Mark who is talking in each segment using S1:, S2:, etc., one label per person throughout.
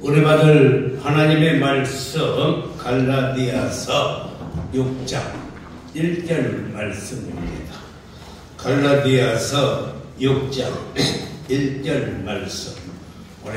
S1: 은혜 받을 하나님의 말씀 갈라디아서 6장 1절 말씀입니다. 갈라디아서 6장 1절 말씀 우리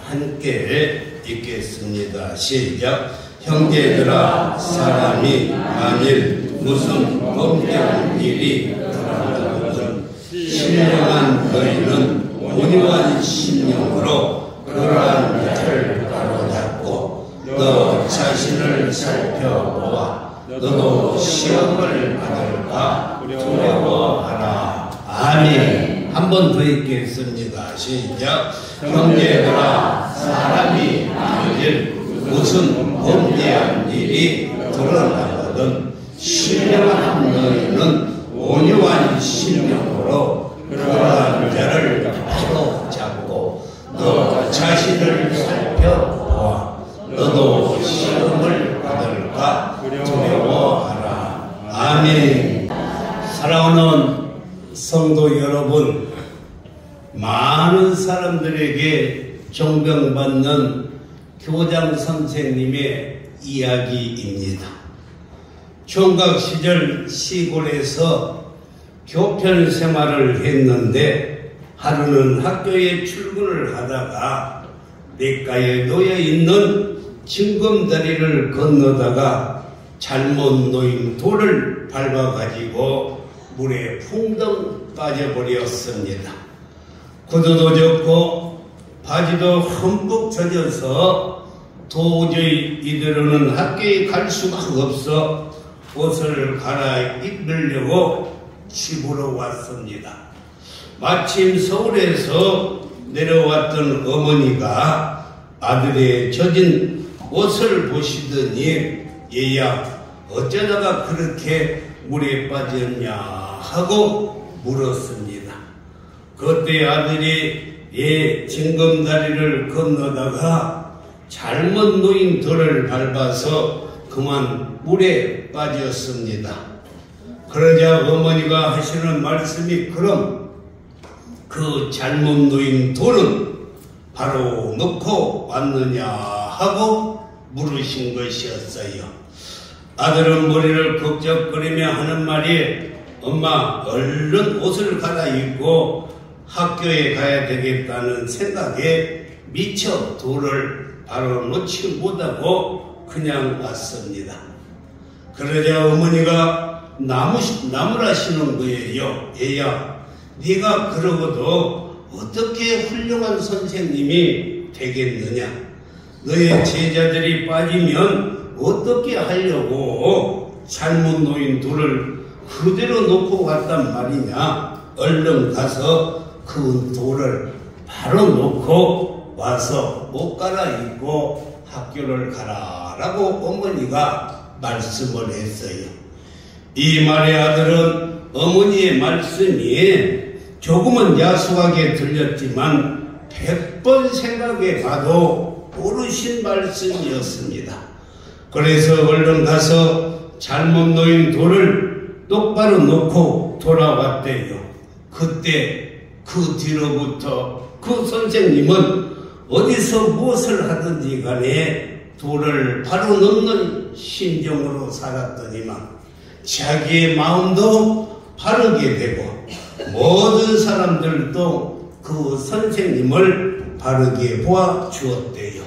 S1: 함께 읽겠습니다. 시작. 형제들아, 사람이 만일 무슨 범죄한 일이 드러나거든 신령한 너희는 온유한 심령으로 그러한 자를 바로잡고 너 자신을 살펴보아 너도 시험을 받을까 두려워하라. 아멘. 한 번 더 읽겠습니다. 시작. 형제들아, 사람이 만일 무슨 범죄한 일이 드러나거든 신령한 너희는 온유한 심령으로 그러한 자를 바로 잡고 너 자신을 살펴보아 너도 시험을 받을까 두려워하라. 아멘. 사랑하는 성도 여러분, 많은 사람들에게 존경받는 교장 선생님의 이야기입니다. 총각 시절 시골에서 교편 생활을 했는데 하루는 학교에 출근을 하다가 냇가에 놓여 있는 징검다리를 건너다가 잘못 놓인 돌을 밟아가지고 물에 풍덩 빠져버렸습니다. 구두도 젖고 바지도 흠뻑 젖어서 도저히 이대로는 학교에 갈 수가 없어 옷을 갈아입으려고 집으로 왔습니다. 마침 서울에서 내려왔던 어머니가 아들의 젖은 옷을 보시더니 얘야 어쩌다가 그렇게 물에 빠졌냐 하고 물었습니다. 그때 아들이 징검다리를 건너다가 잘못 놓인 돌을 밟아서 그만 물에 빠졌습니다. 그러자 어머니가 하시는 말씀이 그럼 그 잘못 놓인 돌은 바로 놓고 왔느냐 하고 물으신 것이었어요. 아들은 머리를 걱정거리며 하는 말이 엄마 얼른 옷을 갈아입고 학교에 가야 되겠다는 생각에 미처 돌을 바로 놓지 못하고 그냥 왔습니다. 그러자 어머니가 나무라시는 거예요. 얘야 네가 그러고도 어떻게 훌륭한 선생님이 되겠느냐. 너의 제자들이 빠지면 어떻게 하려고 잘못 놓인 돌을 그대로 놓고 왔단 말이냐. 얼른 가서 그 돌을 바로 놓고 와서 옷 갈아입고 학교를 가라라고 어머니가 말씀을 했어요. 이 말에 아들은 어머니의 말씀이 조금은 야속하게 들렸지만 100번 생각해 봐도 옳으신 말씀이었습니다. 그래서 얼른 가서 잘못 놓인 돌을 똑바로 놓고 돌아왔대요. 그때 그 뒤로부터 그 선생님은 어디서 무엇을 하든지 간에 돌을 바로 넘는 심정으로 살았더니만 자기의 마음도 바르게 되고 모든 사람들도 그 선생님을 바르게 보아주었대요.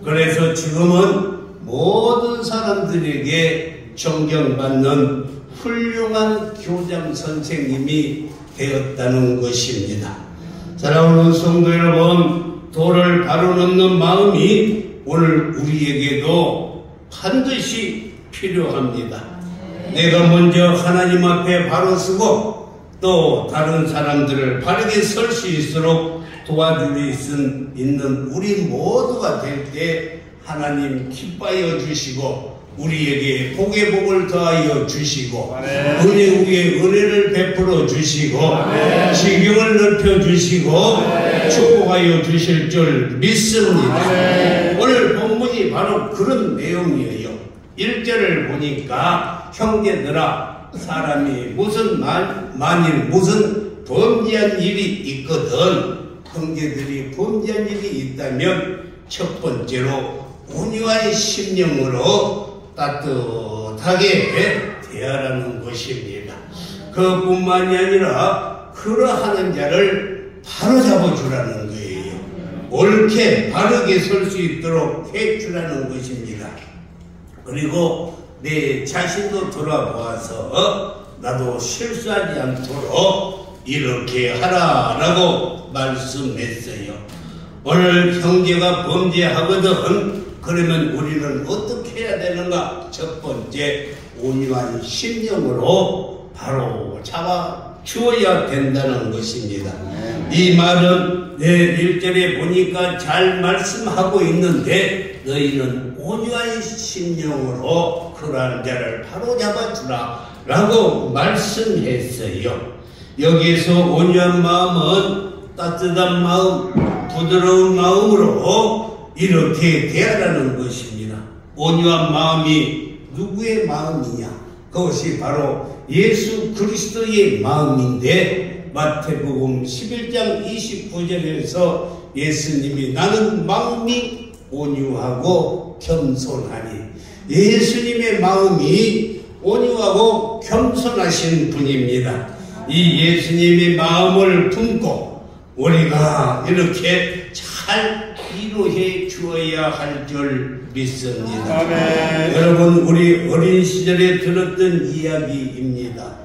S1: 그래서 지금은 모든 사람들에게 존경받는 훌륭한 교장 선생님이 되었다는 것입니다. 사랑하는 성도 여러분, 돌을 바로 놓는 마음이 오늘 우리에게도 반드시 필요합니다. 내가 먼저 하나님 앞에 바로 서고 또 다른 사람들을 바르게 설 수 있도록 도와줄 수 있는 우리 모두가 될 때 하나님 기뻐하여 주시고 우리에게 복의 복을 더하여 주시고 은혜 위에 은혜를 베풀어 주시고 지경을 넓혀 주시고 축복하여 주실 줄 믿습니다. 오늘 본문이 바로 그런 내용이에요. 1절을 보니까 형제들아, 사람이 만일 무슨 범죄한 일이 있거든 형제들이 범죄한 일이 있다면 첫 번째로 온유한 심령으로 따뜻하게 대하라는 것입니다. 그뿐만이 아니라 그러하는 자를 바로잡아 주라는 거예요. 옳게 바르게 설 수 있도록 해주라는 것입니다. 그리고 내 자신도 돌아보아서 나도 실수하지 않도록 이렇게 하라라고 말씀했어요. 오늘 형제가 범죄하거든 그러면 우리는 어떻게 해야 되는가? 첫 번째, 온유한 심령으로 바로 잡아 주어야 된다는 것입니다. 이 말은 내 1절에 보니까 잘 말씀하고 있는데 너희는 온유한 심령으로 그러한 자를 바로 잡아주라 라고 말씀했어요. 여기에서 온유한 마음은 따뜻한 마음, 부드러운 마음으로 이렇게 대하라는 것입니다. 온유한 마음이 누구의 마음이냐? 그것이 바로 예수 그리스도의 마음인데 마태복음 11장 29절에서 예수님이 나는 마음이 온유하고 겸손하니, 예수님의 마음이 온유하고 겸손하신 분입니다. 이 예수님의 마음을 품고 우리가 이렇게 잘 이루해 주어야 할 줄 믿습니다. 아멘. 여러분, 우리 어린 시절에 들었던 이야기입니다.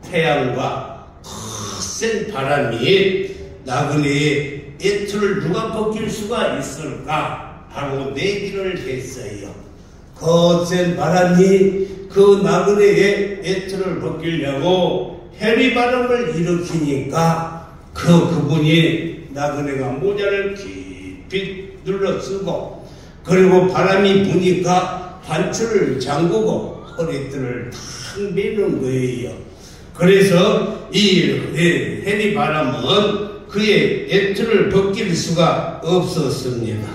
S1: 태양과 거센 바람이 나그네의 애틀을 누가 벗길 수가 있을까 하고 내기를 했어요. 거센 바람이 그 나그네의 애틀을 벗기려고 해리바람을 일으키니까 그분이 나그네가 모자를 깊이 눌러 쓰고 그리고 바람이 부니까 단추를 잠그고 허리띠를 탁 매는 거예요. 그래서 이 해리바람은 그의 애틀을 벗길 수가 없었습니다.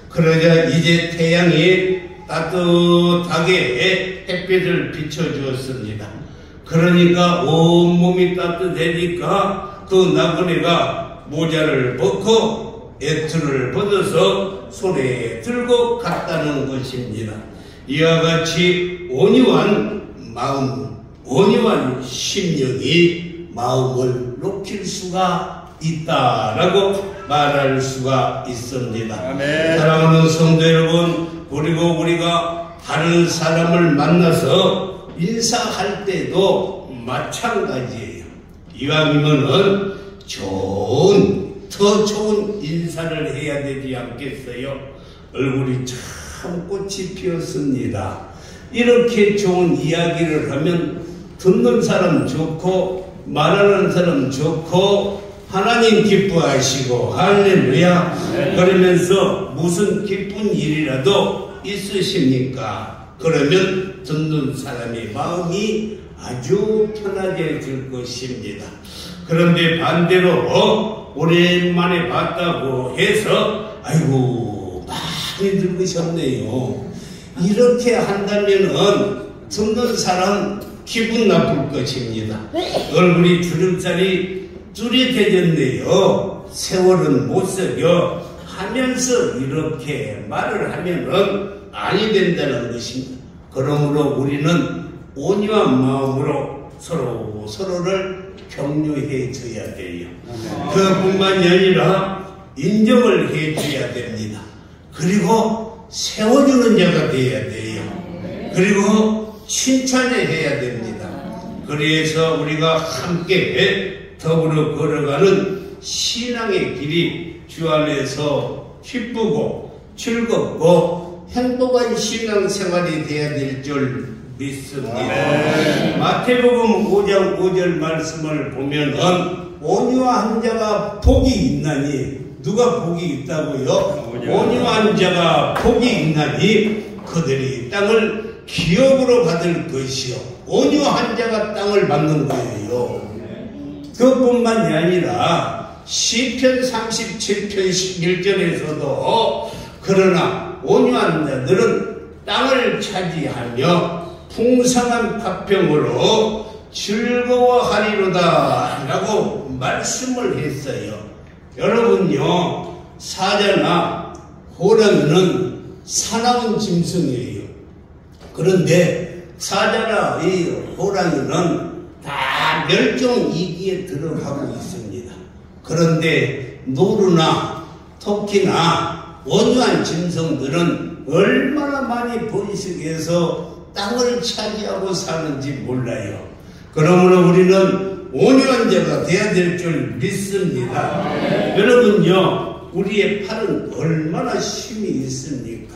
S1: 그러자 이제 태양이 따뜻하게 햇빛을 비춰주었습니다. 그러니까 온몸이 따뜻해지니까 그 나그네가 모자를 벗고 애틀을 벗어서 손에 들고 갔다는 것입니다. 이와 같이 온유한 마음, 온유한 심령이 마음을 높일 수가 있다라고 말할 수가 있습니다. 아멘. 사랑하는 성도 여러분, 그리고 우리가 다른 사람을 만나서 인사할 때도 마찬가지예요. 이왕이면은 더 좋은 인사를 해야 되지 않겠어요? 얼굴이 참 꽃이 피었습니다. 이렇게 좋은 이야기를 하면 듣는 사람 좋고 말하는 사람 좋고 하나님 기뻐하시고 할렐루야. 그러면서 무슨 기쁜 일이라도 있으십니까? 그러면 듣는 사람의 마음이 아주 편해질 것입니다. 그런데 반대로 오랜만에 봤다고 해서 아이고 많이 늙으셨네요, 이렇게 한다면은 듣는 사람 기분 나쁠 것입니다. 얼굴이 주름살이 뚜렷해졌네요, 세월은 못 속여 하면서 이렇게 말을 하면은 아니 된다는 것입니다. 그러므로 우리는 온유한 마음으로 서로를 격려해 줘야 돼요. 그뿐만이 아니라 인정을 해 줘야 됩니다. 그리고 세워주는 자가 돼야 돼요. 그리고 칭찬을 해야 됩니다. 그래서 우리가 함께 더불어 걸어가는 신앙의 길이 주 안에서 기쁘고 즐겁고 행복한 신앙생활이 되어야 될 줄 믿습니다. 마태복음 5장 5절 말씀을 보면은 온유한 자가 복이 있나니, 누가 복이 있다고요? 온유한 자가 복이 있나니 그들이 땅을 기업으로 받을 것이요, 온유한 자가 땅을 받는 거예요. 그뿐만이 아니라 시편 37편 11절에서도 그러나 온유한 자들은 땅을 차지하며 풍성한 파평으로 즐거워하리로다 라고 말씀을 했어요. 여러분요, 사자나 호랑이는 사나운 짐승이에요. 그런데 사자나 이 호랑이는 다 멸종위기에 들어가고 있습니다. 그런데 노루나 토끼나 온유한 짐승들은 얼마나 많이 번식해서 땅을 차지하고 사는지 몰라요. 그러므로 우리는 온유한 자가 되어야 될 줄 믿습니다. 여러분요, 우리의 팔은 얼마나 힘이 있습니까?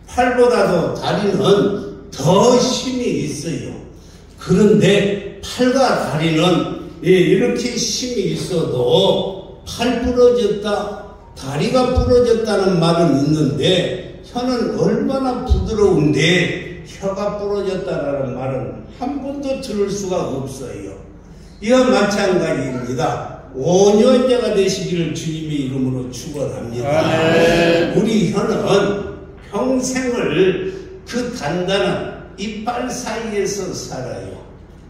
S1: 팔보다도 다리는 더 힘이 있어요. 그런데 팔과 다리는 이렇게 힘이 있어도 팔 부러졌다, 다리가 부러졌다는 말은 있는데 혀는 얼마나 부드러운데 혀가 부러졌다는 말은 한 번도 들을 수가 없어요. 이와 마찬가지입니다. 온유한 자가 되시기를 주님의 이름으로 축원합니다. 우리 혀는 평생을 그 단단한 이빨 사이에서 살아요.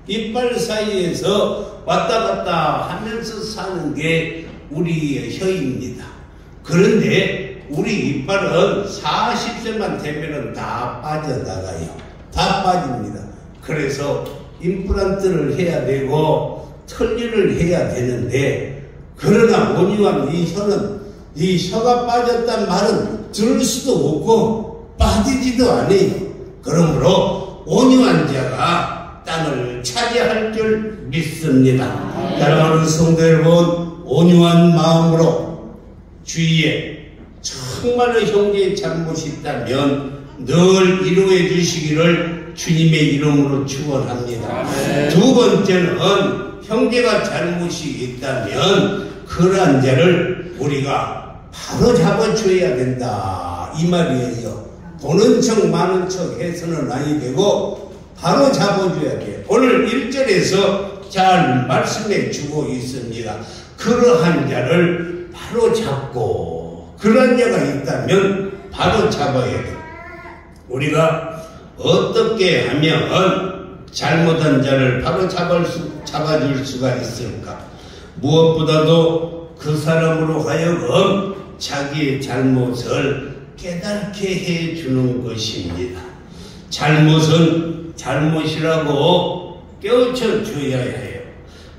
S1: 이빨 사이에서 왔다 갔다 하면서 사는 게 우리의 혀입니다. 그런데 우리 이빨은 40세만 되면은 다 빠져나가요. 다 빠집니다. 그래서 임플란트를 해야 되고 털리를 해야 되는데, 그러나 온유한 이 혀는 이 혀가 빠졌단 말은 들을 수도 없고 빠지지도 않아요. 그러므로 온유한 자가 땅을 차지할 줄 믿습니다. 사랑하는 성도 여러분, 온유한 마음으로 주위에 정말로 형제의 잘못이 있다면 늘 이루어 주시기를 주님의 이름으로 축원합니다. 두 번째는 형제가 잘못이 있다면 그러한 자를 우리가 바로 잡아줘야 된다, 이 말이에요. 보는 척 마는 척 해서는 아니 되고 바로 잡아줘야 돼요. 오늘 1절에서 잘 말씀해 주고 있습니다. 그러한 자를 바로 잡고, 그러한 자가 있다면 바로 잡아야 돼요. 우리가 어떻게 하면 잘못한 자를 바로 잡아줄 수가 있을까? 무엇보다도 그 사람으로 하여금 자기의 잘못을 깨닫게 해주는 것입니다. 잘못은 잘못이라고 깨우쳐 줘야 해요.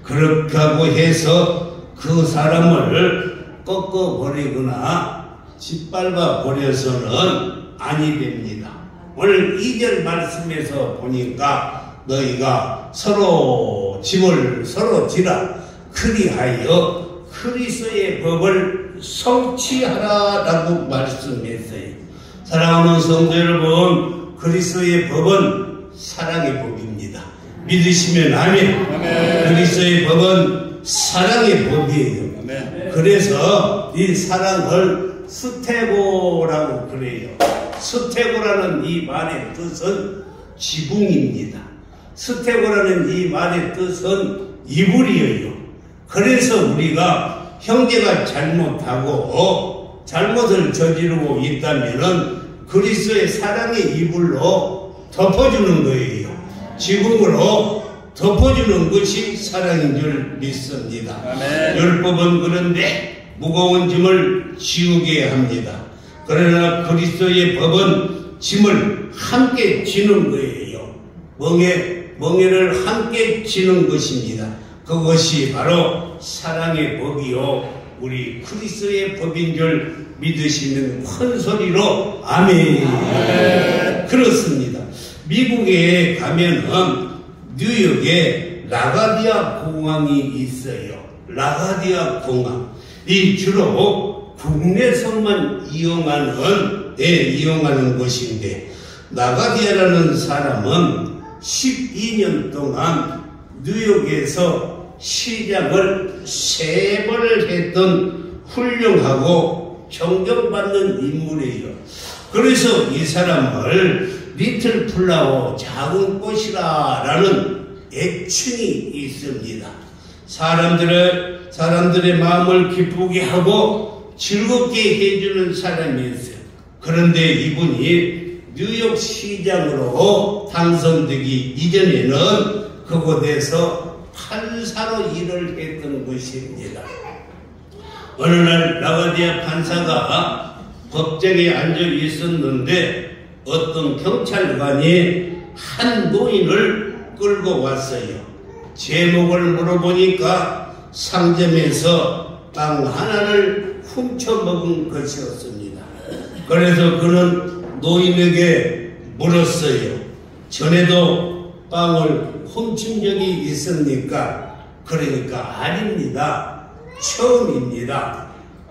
S1: 그렇게 하고 해서 그 사람을 꺾어버리거나 짓밟아 버려서는 아니 됩니다. 오늘 2절 말씀에서 보니까 너희가 서로 짐을 서로 지라, 그리하여 그리스도의 법을 성취하라라고 말씀했어요. 사랑하는 성도 여러분, 그리스도의 법은 사랑의 법입니다. 믿으시면 아멘. 그리스도의 법은 사랑의 법이에요. 아멘. 그래서 이 사랑을 스테고라고 그래요. 스테고라는 이 말의 뜻은 지붕입니다. 스테고라는 이 말의 뜻은 이불이에요. 그래서 우리가 형제가 잘못하고 잘못을 저지르고 있다면은 그리스도의 사랑의 이불로 덮어주는 거예요. 지붕으로 덮어주는 것이 사랑인 줄 믿습니다. 아멘. 율법은 그런데 무거운 짐을 지우게 합니다. 그러나 그리스도의 법은 짐을 함께 지는 거예요. 멍에를 함께 지는 것입니다. 그것이 바로 사랑의 법이요, 우리 그리스도의 법인 줄 믿으시는 큰 소리로 아멘. 아멘. 그렇습니다. 미국에 가면은 뉴욕에 라가디아 공항이 있어요. 라가디아 공항. 이 주로 국내선만 이용하는 것인데, 라가디아라는 사람은 12년 동안 뉴욕에서 시장을 3번을 했던 훌륭하고 존경받는 인물이에요. 그래서 이 사람을 리틀 플라워, 작은 꽃이라는 애칭이 있습니다. 사람들의 마음을 기쁘게 하고 즐겁게 해주는 사람이었어요. 그런데 이분이 뉴욕 시장으로 당선되기 이전에는 그곳에서 판사로 일을 했던 것입니다. 어느 날 라가디아 판사가 법정에 앉아 있었는데 어떤 경찰관이 한 노인을 끌고 왔어요. 제목을 물어보니까 상점에서 빵 하나를 훔쳐먹은 것이었습니다. 그래서 그는 노인에게 물었어요. 전에도 빵을 훔친 적이 있습니까? 그러니까 아닙니다. 처음입니다.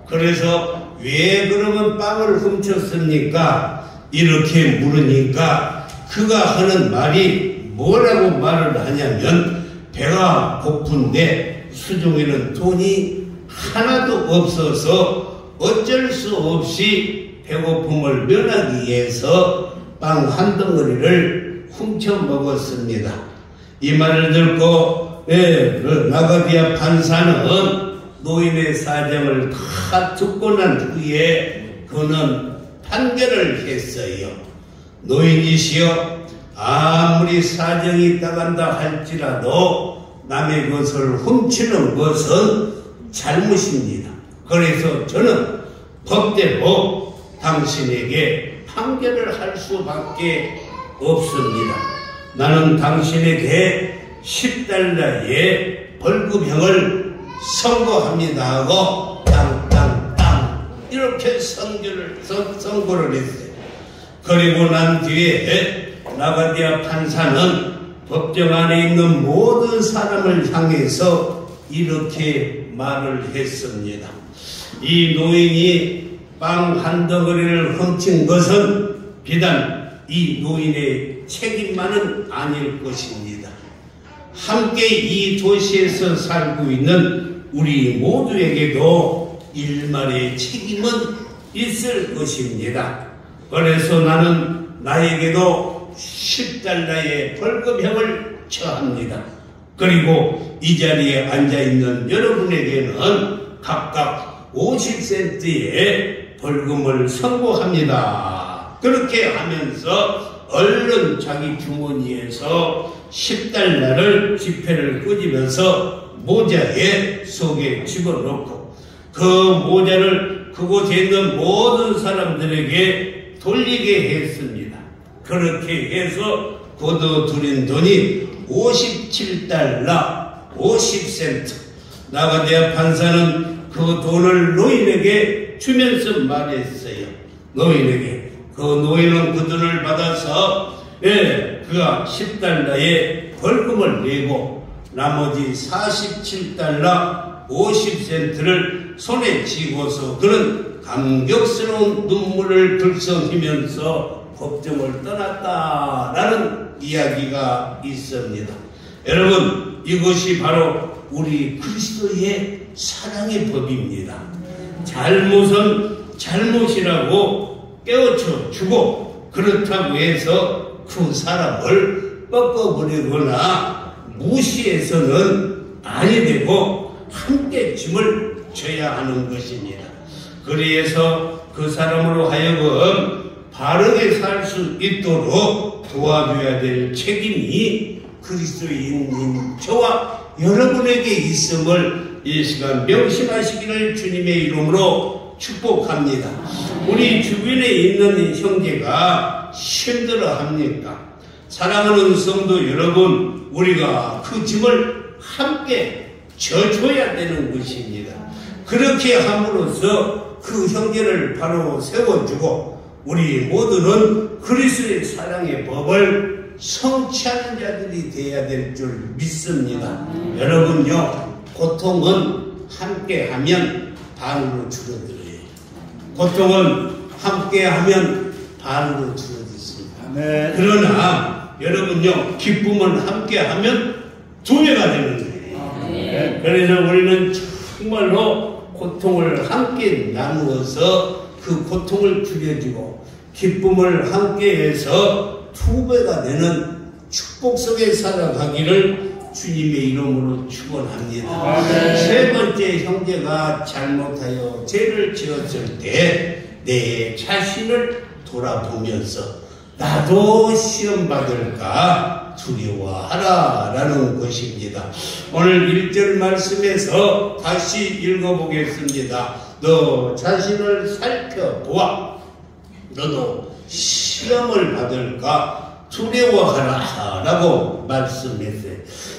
S1: 그래서 왜 그러면 빵을 훔쳤습니까? 이렇게 물으니까 그가 하는 말이 뭐라고 말을 하냐면 배가 고픈데 수중에는 돈이 하나도 없어서 어쩔 수 없이 배고픔을 면하기 위해서 빵 한 덩어리를 훔쳐 먹었습니다. 이 말을 듣고 나가디아 판사는 노인의 사정을 다 듣고 난 후에 그는 판결을 했어요. 노인이시여, 아무리 사정이 있다간다 할지라도 남의 것을 훔치는 것은 잘못입니다. 그래서 저는 법대로 당신에게 판결을 할 수밖에 없습니다. 나는 당신에게 10달러의 벌금형을 선고합니다 하고 땅땅땅 이렇게 선고를 했어요. 그리고 난 뒤에 나가디아 판사는 법정 안에 있는 모든 사람을 향해서 이렇게 말을 했습니다. 이 노인이 빵 한 덩어리를 훔친 것은 비단 이 노인의 책임만은 아닐 것입니다. 함께 이 도시에서 살고 있는 우리 모두에게도 일말의 책임은 있을 것입니다. 그래서 나는 나에게도 10달러의 벌금형을 처합니다. 그리고 이 자리에 앉아있는 여러분에게는 각각 50센트의 벌금을 선고합니다. 그렇게 하면서 얼른 자기 주머니에서 10달러를 지폐를 끄집어서 모자에 속에 집어넣고 그 모자를 그곳에 있는 모든 사람들에게 돌리게 했습니다. 그렇게 해서 거둬들인 돈이 57달러 50센트. 나가디아 판사는 그 돈을 노인에게 주면서 말했어요. 노인에게. 그 노인은 그 돈을 받아서 그가 10달러의 벌금을 내고 나머지 47달러 50센트를 손에 쥐고서 그는 감격스러운 눈물을 들썩이면서 법정을 떠났다라는 이야기가 있습니다. 여러분, 이것이 바로 우리 그리스도의 사랑의 법입니다. 잘못은 잘못이라고 깨우쳐 주고 그렇다고 해서 그 사람을 꺾어버리거나 무시해서는 아니 되고 함께 짐을 져야 하는 것입니다. 그래서 그 사람으로 하여금 바르게 살 수 있도록 도와줘야 될 책임이 그리스도인인 저와 여러분에게 있음을 이 시간 명심하시기를 주님의 이름으로 축복합니다. 우리 주변에 있는 형제가 힘들어합니까? 사랑하는 성도 여러분, 우리가 그 짐을 함께 져줘야 되는 것입니다. 그렇게 함으로써 그 형제를 바로 세워주고 우리 모두는 그리스도의 사랑의 법을 성취하는 자들이 되어야 될 줄 믿습니다. 여러분요, 고통은 함께하면 반으로 줄어들어요. 고통은 함께하면 반으로 줄어들습니다. 그러나 여러분요, 기쁨은 함께하면 2배가 되는 거예요. 그래서 우리는 정말로 고통을 함께 나누어서 그 고통을 줄여주고 기쁨을 함께해서 2배가 되는 축복 속에 살아가기를 주님의 이름으로 축원합니다. 세 번째, 형제가 잘못하여 죄를 지었을 때 내 자신을 돌아보면서 나도 시험 받을까 두려워하라 라는 것입니다. 오늘 1절 말씀에서 다시 읽어보겠습니다. 너 자신을 살펴보아 너도 시험을 받을까 두려워하라 라고 말씀했어요.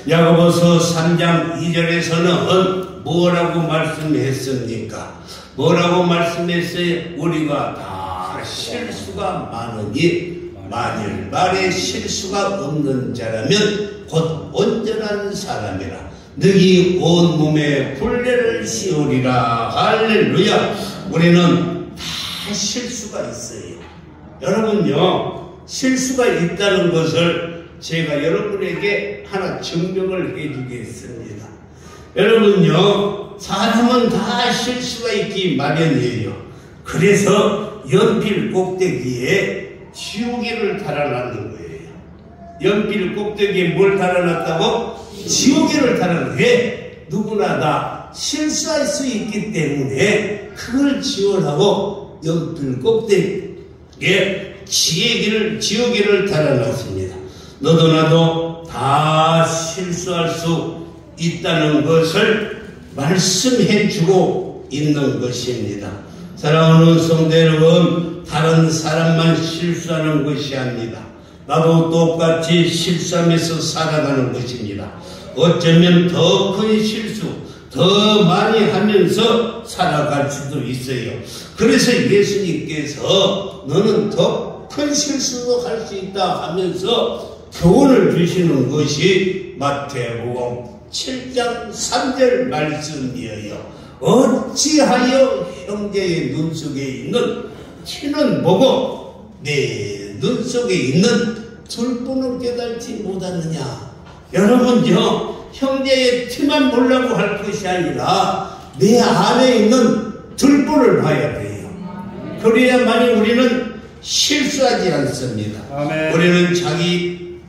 S1: 야고보서 3장 2절에서는 뭐라고 말씀했습니까? 뭐라고 말씀했어요? 우리가 다 실수가 많으니 만일 말에 실수가 없는 자라면 곧 온전한 사람이라. 너희 온몸에 굴레를 씌우리라. 할렐루야. 우리는 다 실수가 있어요. 여러분요, 실수가 있다는 것을 제가 여러분에게 하나 증명을 해주겠습니다. 여러분요, 사람은 다 실수가 있기 마련이에요. 그래서 연필 꼭대기에 지우개를 달아놨는 거예요. 연필 꼭대기에 뭘 달아놨다고? 지우개를 달아놨는 게 누구나 다 실수할 수 있기 때문에 그걸 지우라고 연필 꼭대기에 지우개를 달아놨습니다. 너도 나도 다 실수할 수 있다는 것을 말씀해주고 있는 것입니다. 사랑하는 성도 여러분, 다른 사람만 실수하는 것이 아닙니다. 나도 똑같이 실수하면서 살아가는 것입니다. 어쩌면 더 큰 실수, 더 많이 하면서 살아갈 수도 있어요. 그래서 예수님께서 너는 더 큰 실수도 할 수 있다 하면서 교훈을 주시는 것이 마태복음 7장 3절 말씀이에요. 어찌하여 형제의 눈 속에 있는 티는 보고 내 눈 속에 있는 들보는 깨달지 못하느냐. 여러분요, 형제의 티만 보려고 할 것이 아니라 내 안에 있는 들보를 봐야 돼요. 그래야만이 우리는 실수하지 않습니다. 아멘. 우리는 자기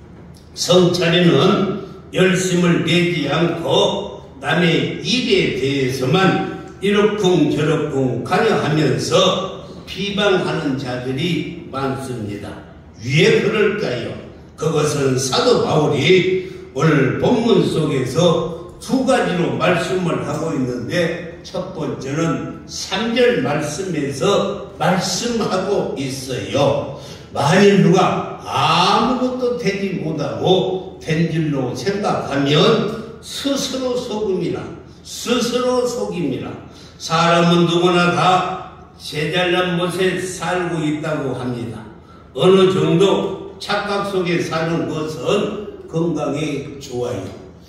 S1: 성찰에는 열심을 내지 않고 남의 일에 대해서만 이러쿵저러쿵 가려하면서 비방하는 자들이 많습니다. 왜 그럴까요? 그것은 사도 바울이 오늘 본문 속에서 두 가지로 말씀을 하고 있는데, 첫 번째는 3절 말씀에서 말씀하고 있어요. 만일 누가 아무것도 되지 못하고 된 줄로 생각하면 스스로 속음이라. 사람은 누구나 다 제잘난 못에 살고 있다고 합니다. 어느 정도 착각 속에 사는 것은 건강에 좋아요.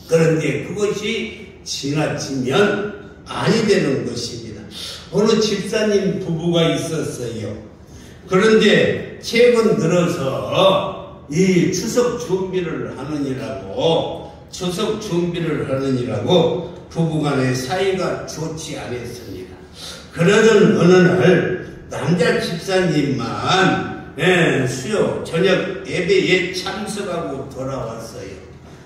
S1: 그런데 그것이 지나치면 아니 되는 것입니다. 어느 집사님 부부가 있었어요. 그런데 최근 들어서 이 추석 준비를 하느니라고 부부간의 사이가 좋지 않았습니다. 그러던 어느 날 남자 집사님만 수요 저녁 예배에 참석하고 돌아왔어요.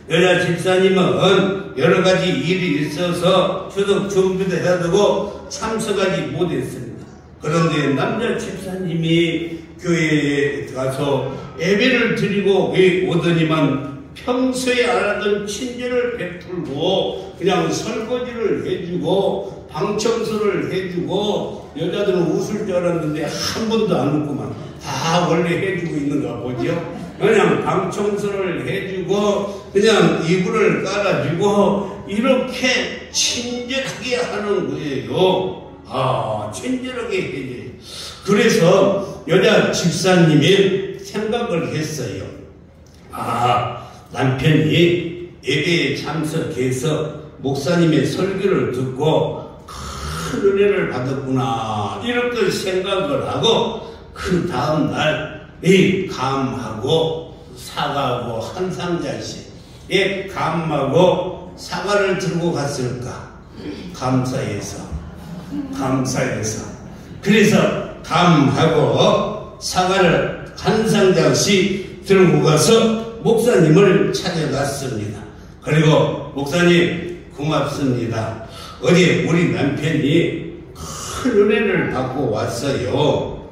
S1: 여자 집사님은 여러 가지 일이 있어서 추석 준비도 해야 되고 참석하지 못했습니다. 그런데 남자 집사님이 교회에 가서 예배를 드리고 오더니만 평소에 안 하던 친절을 베풀고 그냥 설거지를 해주고 방청소를 해주고, 여자들은 웃을 줄 알았는데 한 번도 안 웃고만 다 원래 해주고 있는가 보죠. 그냥 방청소를 해주고 그냥 이불을 깔아주고 이렇게 친절하게 하는 거예요. 친절하게 해줘요. 그래서 여자 집사님이 생각을 했어요. 남편이 예배에 참석해서 목사님의 설교를 듣고 큰 은혜를 받았구나, 이렇게 생각을 하고 그 다음날 이 감하고 사과하고 한 상자씩 감하고 사과를 들고 갔을까? 감사해서. 그래서 감하고 사과를 한 상자씩 들고 가서 목사님을 찾아갔습니다. 그리고 목사님 고맙습니다. 어제 우리 남편이 큰 은혜를 받고 왔어요.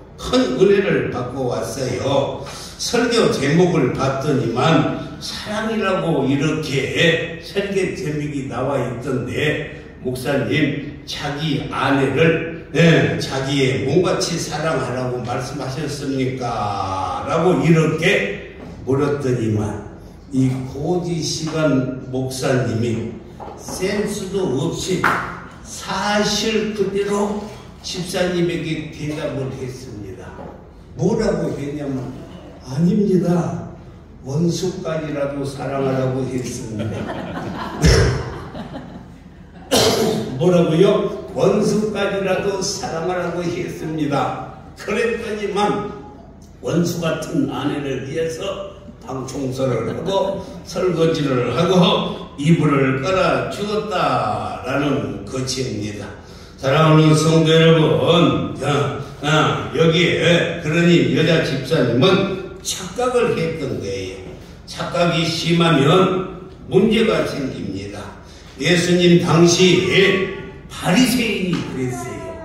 S1: 설교 제목을 봤더니만 사랑이라고 이렇게 설교 제목이 나와 있던데, 목사님 자기 아내를 자기의 몸같이 사랑하라고 말씀하셨습니까? 라고 이렇게 물었더니만 이 고지시간 목사님이 센스도 없이 사실 그대로 집사님에게 대답을 했습니다. 뭐라고 했냐면 아닙니다. 원수까지라도 사랑하라고 했습니다. 뭐라고요? 원수까지라도 사랑하라고 했습니다. 그랬더니만 원수 같은 아내를 위해서 방 청소를 하고 설거지를 하고 이불을 깔아 주었다라는 것입니다. 사랑하는 성도 여러분, 여기에 그러니 여자 집사님은 착각을 했던 거예요. 착각이 심하면 문제가 생깁니다. 예수님 당시 바리새인이 그랬어요.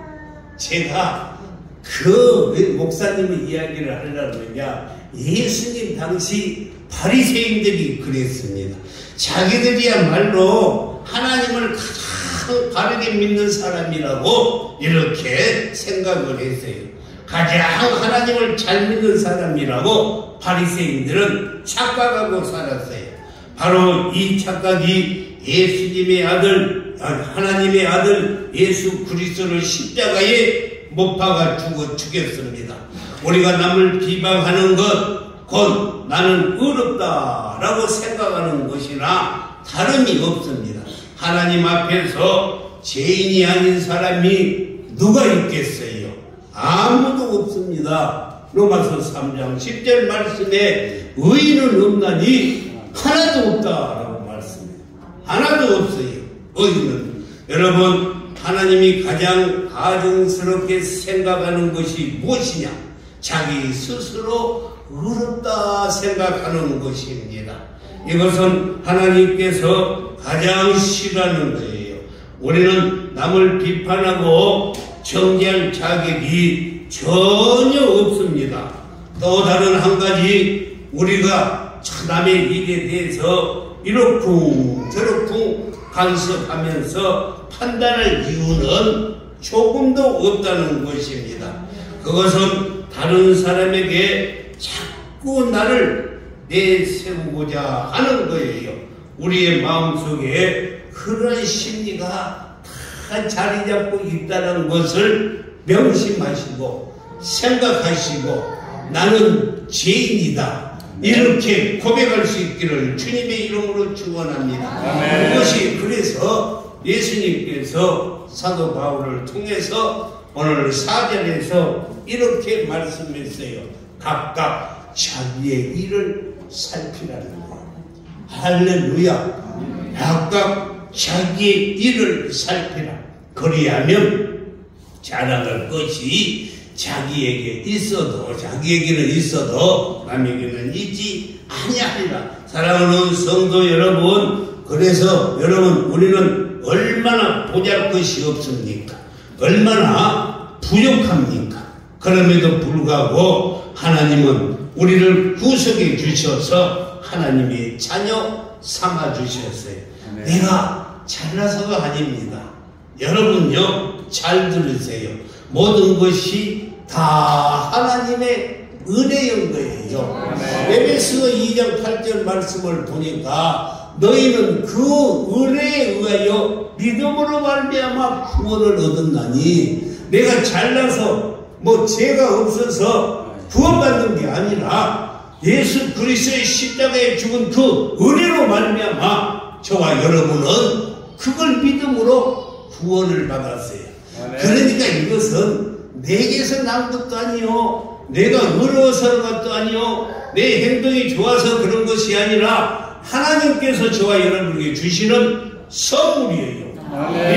S1: 제가 그 목사님의 이야기를 하려면요, 예수님 당시 바리새인들이 그랬습니다. 자기들이야말로 하나님을 가장 바르게 믿는 사람이라고 이렇게 생각을 했어요. 가장 하나님을 잘 믿는 사람이라고 바리새인들은 착각하고 살았어요. 바로 이 착각이 예수님의 아들, 하나님의 아들 예수 그리스도를 십자가에 못 박아 죽였습니다. 우리가 남을 비방하는 것, 곧 나는 의롭다라고 생각하는 것이나 다름이 없습니다. 하나님 앞에서 죄인이 아닌 사람이 누가 있겠어요? 아무도 없습니다. 로마서 3장 10절 말씀에 의인은 없나니 하나도 없다라고 말씀해요. 하나도 없어요. 의인은. 여러분, 하나님이 가장 가증스럽게 생각하는 것이 무엇이냐? 자기 스스로 의롭다 생각하는 것입니다. 이것은 하나님께서 가장 싫어하는 거예요. 우리는 남을 비판하고 정죄할 자격이 전혀 없습니다. 또 다른 한 가지, 우리가 남의 일에 대해서 이렇쿵 저렇쿵 간섭하면서 판단할 이유는 조금도 없다는 것입니다. 그것은 다른 사람에게 자꾸 나를 내세우고자 하는 거예요. 우리의 마음속에 그런 심리가 다 자리 잡고 있다는 것을 명심하시고 생각하시고 나는 죄인이다, 이렇게 고백할 수 있기를 주님의 이름으로 축원합니다. 그것이 그래서 예수님께서 사도 바울을 통해서 오늘 4절에서 이렇게 말씀했어요. 각각 자기의 일을 살피라는 거예요. 할렐루야. 각각 자기의 일을 살피라. 그리하면 자랑할 것이 자기에게는 있어도 남에게는 있지 아니하리라. 사랑하는 성도 여러분, 그래서 여러분, 우리는 얼마나 보잘것이 없습니까? 얼마나 부족합니까? 그럼에도 불구하고 하나님은 우리를 구속해 주셔서 하나님의 자녀 삼아 주셨어요. 내가 잘나서가 아닙니다. 여러분요, 잘 들으세요. 모든 것이 다 하나님의 은혜인 거예요. 에베소 2장 8절 말씀을 보니까 너희는 그 은혜에 의하여 믿음으로 말미암아 구원을 얻었나니, 내가 잘나서 죄가 없어서 구원받는 게 아니라 예수 그리스도의 십자가에 죽은 그 은혜로 말미암아 저와 여러분은 그걸 믿음으로 구원을 받았어요. 그러니까 이것은 내게서 난 것도 아니요, 내가 의로워서 그런 것도 아니요, 내 행동이 좋아서 그런 것이 아니라 하나님께서 저와 여러분에게 주시는 선물이에요.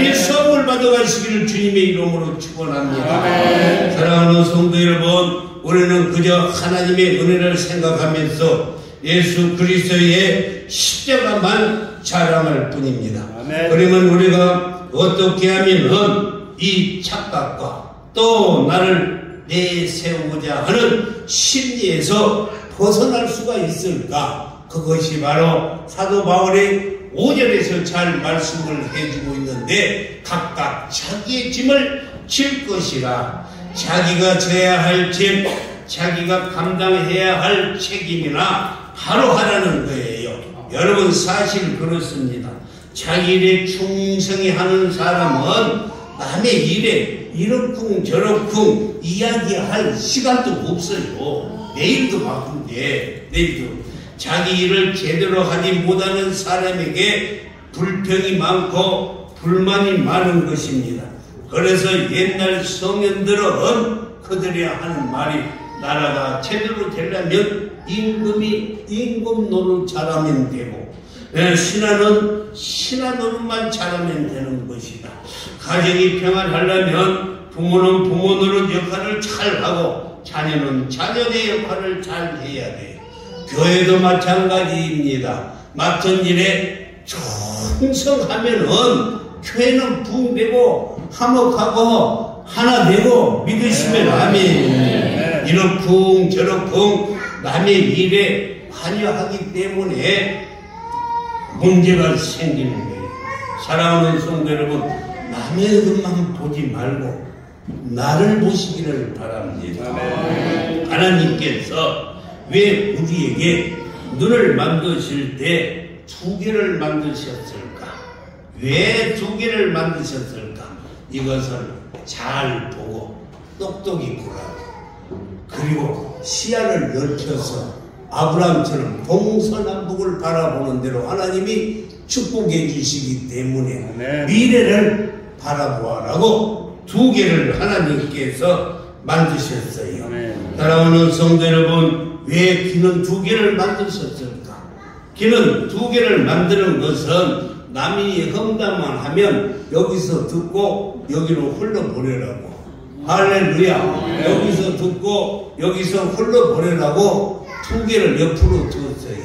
S1: 이 선물 받아가시기를 주님의 이름으로 축원합니다. 사랑하는 성도 여러분, 우리는 그저 하나님의 은혜를 생각하면서 예수 그리스도의 십자가만 자랑할 뿐입니다. 그러면 우리가 어떻게 하면은 이 착각과 또 나를 내세우고자 하는 심리에서 벗어날 수가 있을까? 그것이 바로 사도 바울의 5절에서 잘 말씀을 해주고 있는데, 각각 자기의 짐을 질 것이라. 자기가 져야 할 짐, 자기가 감당해야 할 책임이나 바로 하라는 거예요. 여러분 사실 그렇습니다. 자기 일에 충성히 하는 사람은 남의 일에 이렇쿵 저렇쿵 이야기할 시간도 없어요. 내일도 바쁜데 내일도. 자기 일을 제대로 하지 못하는 사람에게 불평이 많고 불만이 많은 것입니다. 그래서 옛날 성현들은 그들이 하는 말이 나라가 제대로 되려면 임금 노릇 잘하면 되고 신하 노릇만 잘하면 되는 것이다. 가정이 평안하려면 부모는 부모 노릇 역할을 잘하고 자녀는 자녀의 역할을 잘 해야 돼요. 교회도 마찬가지입니다. 맡은 일에 충성하면은 교회는 붕되고 화목하고 하나 되고 믿으시면 아멘. 이렇쿵 저렇쿵 남의 일에 관여하기 때문에 문제가 생기는 거예요. 사랑하는 성도 여러분, 남의 것만 보지 말고 나를 보시기를 바랍니다. 하나님께서 왜 우리에게 눈을 만드실 때 두 개를 만드셨을까? 왜 두 개를 만드셨을까? 이것을 잘 보고 똑똑히 보라고. 그리고 시야를 넓혀서 아브라함처럼 동서남북을 바라보는 대로 하나님이 축복해 주시기 때문에 미래를 바라보아라고 두 개를 하나님께서 만드셨어요. 사랑하는 성도 여러분, 왜 귀는 두 개를 만드셨을까? 귀는 두 개를 만드는 것은 남이 험담만 하면 여기서 듣고 여기로 흘러보내라고. 할렐루야. 여기서 듣고 여기서 흘러보내라고 두 개를 옆으로 두었어요.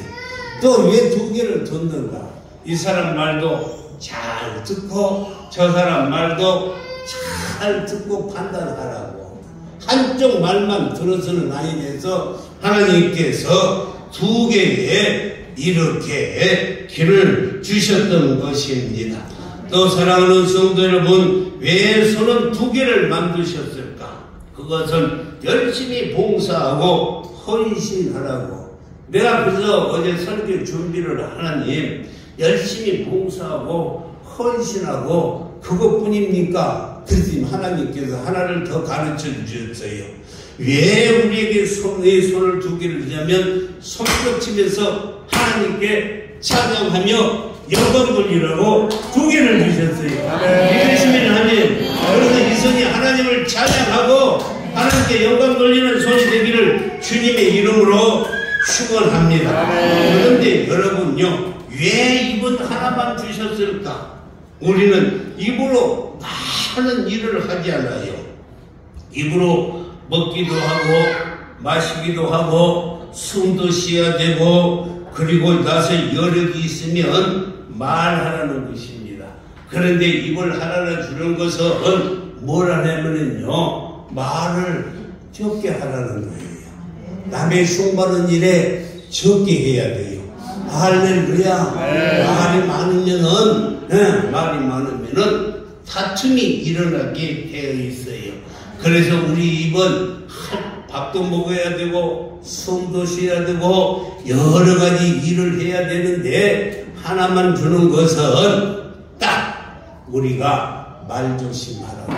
S1: 또 왜 두 개를 뒀는가? 이 사람 말도 잘 듣고 저 사람 말도 잘 듣고 판단하라고. 한쪽 말만 들어서는 아니 돼서 하나님께서 두 개의 이렇게 길을 주셨던 것입니다. 또 사랑하는 성도 여러분, 왜 손은 두 개를 만드셨을까? 그것은 열심히 봉사하고 헌신하라고. 내가 그래서 어제 설교 준비를 하나님 열심히 봉사하고 헌신하고 그것뿐입니까? 그랬더니 하나님께서 하나를 더 가르쳐 주셨어요. 왜 우리에게 손을 두 개를 주냐면 손뼉치면서 하나님께 찬양하며 영광 돌리라고 두 개를 주셨어요. 믿으시면 하나님, 그래서 이 손이 하나님을 찬양하고 하나님께 영광 돌리는 손이 되기를 주님의 이름으로 축원합니다. 그런데 여러분요, 왜 입은 하나만 주셨을까? 우리는 입으로 많은 일을 하지 않아요. 입으로 먹기도 하고 마시기도 하고 숨도 쉬어야 되고 그리고 나서 여력이 있으면 말하라는 것입니다. 그런데 입을 하나를 주는 것은 뭘 하냐면요, 말을 적게 하라는 거예요. 남의 흉보는 일에 적게 해야 돼요. 할렐루야. 말이 많으면은 다툼이 일어나게 되어 있어요. 그래서 우리 입은 밥도 먹어야 되고 숨도 쉬어야 되고 여러 가지 일을 해야 되는데 하나만 주는 것은 딱 우리가 말 조심하라고.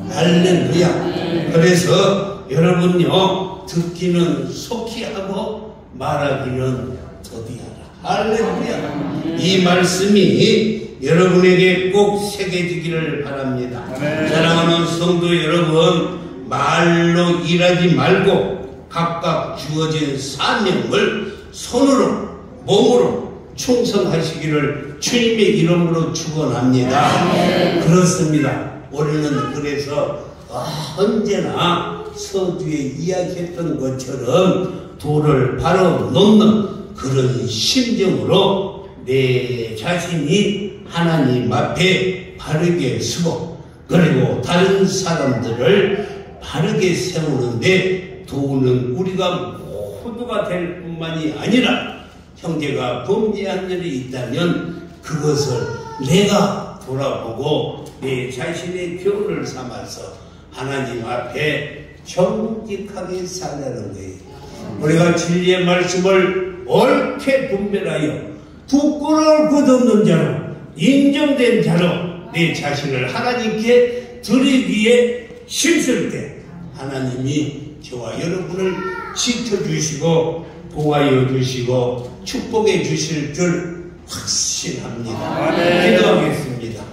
S1: 할렐루야. 그래서 여러분요, 듣기는 속히 하고 말하기는 더디하라. 할렐루야. 이 말씀이 여러분에게 꼭 새겨지기를 바랍니다. 사랑하는 성도 여러분, 말로 일하지 말고 각각 주어진 사명을 손으로 몸으로 충성하시기를 주님의 이름으로 축원합니다. 그렇습니다. 우리는 그래서 언제나 서두에 이야기했던 것처럼 도를 바로 놓는 그런 심정으로 내 자신이 하나님 앞에 바르게 서고 그리고 다른 사람들을 바르게 세우는데 도우는 우리가 모두가 될 뿐만이 아니라 형제가 범죄한 일이 있다면 그것을 내가 돌아보고 내 자신의 교훈을 삼아서 하나님 앞에 정직하게 살라는 거예요. 우리가 진리의 말씀을 옳게 분별하여 부끄러울 것 없는 자로, 인정된 자로 내 자신을 하나님께 드리기에 힘쓸 때 하나님이 저와 여러분을 지켜주시고 보호하여 주시고 축복해 주실 줄 확신합니다. 기도하겠습니다.